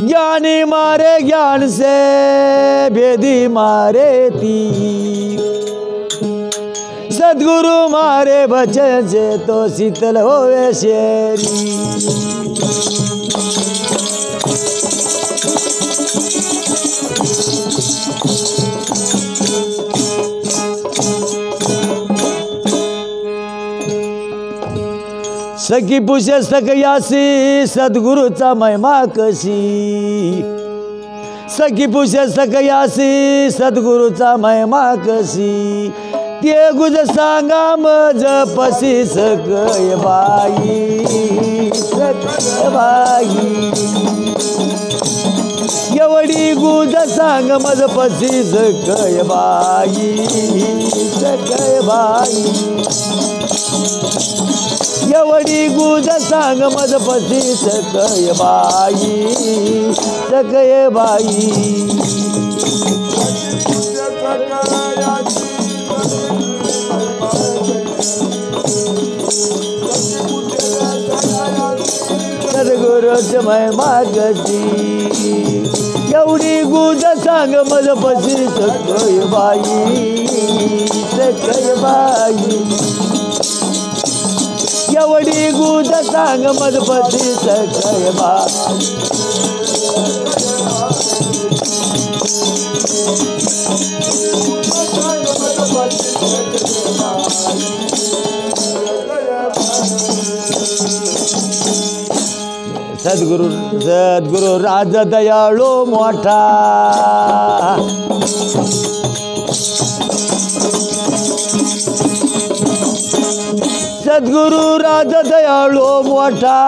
ज्ञानी मारे ज्ञान से भेदी मारे ती सद्गुरु मारे बचन से तो शीतल होवे शेरी सखी पुषे सकयासी सद्गुरूचा महिमा कशी सखी पुषे सकयासी सद्गुरूचा महिमा कशी ते गुज सांगा मज पसी सकय बाई सकय बाई एवढी गुज सांग मज पसी सकय बाई सकय बाई एवढी गुज सांग मज पसी सकय बाई सकय बाई सद्गुरूच महिमा कशी एवढी गुज सांग मज पसी सकय बाई सकय बाई एवढी गुज सांग मज पसी सकय बाई सद्गुरु राज दयाळू मोठा सद्गुरु राज दयाळू मोठा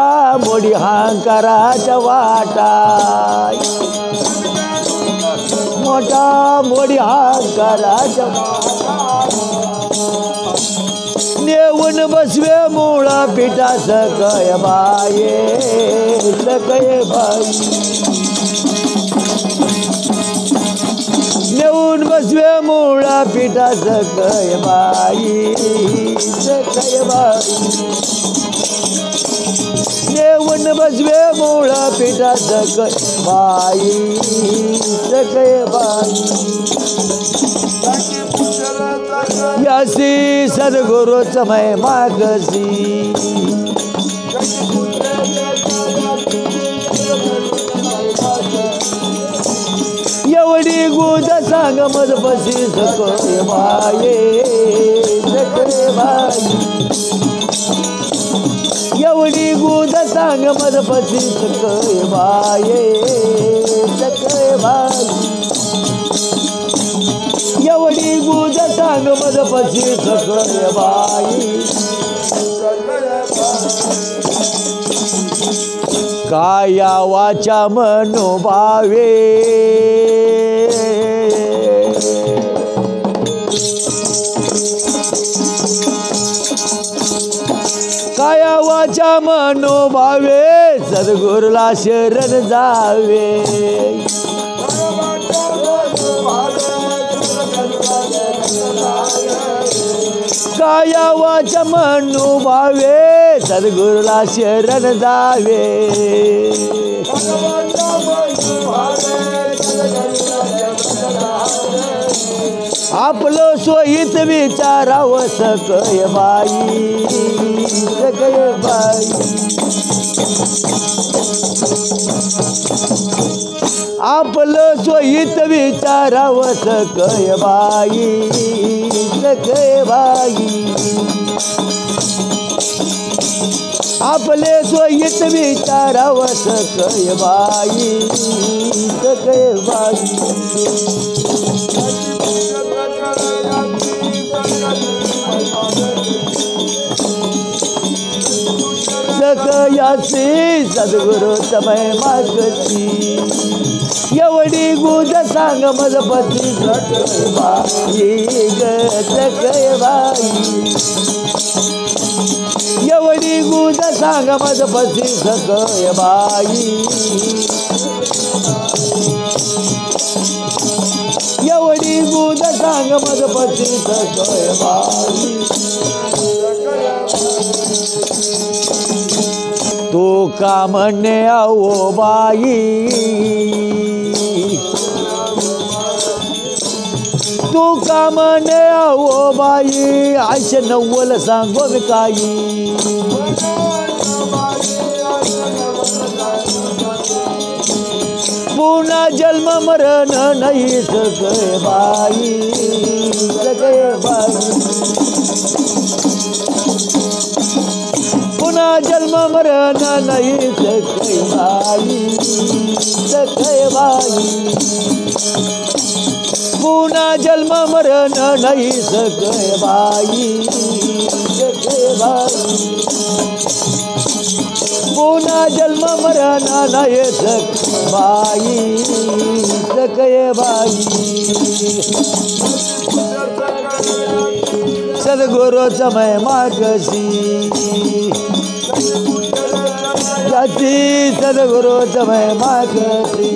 मोडी अहंकाराच्या वाटा मोठा मोडी अहंकाराच्या नेऊन बसवे मूळ पिठा सकय बाये सकय बाई नेऊन बसवे मूळ पिठा सकय बाई सकय बाई नेऊन बसवे मूळ पिठा सकय बाई सकय बाई यासी सद्गुरूच महिमा कशी एवढी गुज सांग मज पसी सकय बाई सकय बाई एवढी गुज सांग मज पसी सकय बाई सकय बाई एवढी गुज सांग मज पसी सकय बाई काया वाचा मनोभावे काया वाचा मनोभावे सद्गुरूला शरण जावे काया वाचा मनोभावे सद्गुरूला शरण जावे आपलं सोयीत विचारावं सकय बाई सकय बाई आपलं सोयीत विचारावं सकय बाई सकय बाई आपले सोयीत विचारावं सकय बाई सकय बाई सकयासी सद्गुरूच महिमा कशी एवढी गुज सांग मज पसी सकय बाई सकय बाई एवढी गुज सांग मज पसी सकय बाई एवढी गुज सांग मज पसी सकय बाई तू का म्हणे आओ बाई तू का म्हणे आओ बाई आयशे नव्वल सांगो मी काही पुन्हा जन्म मरण नाही सगळे बाई सगळे बाई पुन्हा जन्म मरण नाही सगळे बाई सगळे बाई पुन्हा जन्म मरण नाही सगळे बाई सगळे बाई पुन्हा जन्म मरण नाही सगळे बाई सगळे बाई सद्गुरूचा महिमा कशी जाती सद्गुरूचा महिमा कशी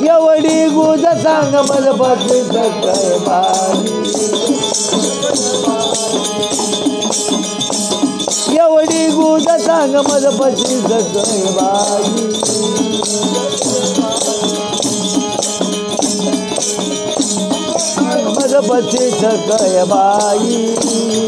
एवढी गुज सांग मला बसली सगळे बाई एवढी गुज सांग मला बसली सगळे बाई मला बसली सगळे बाई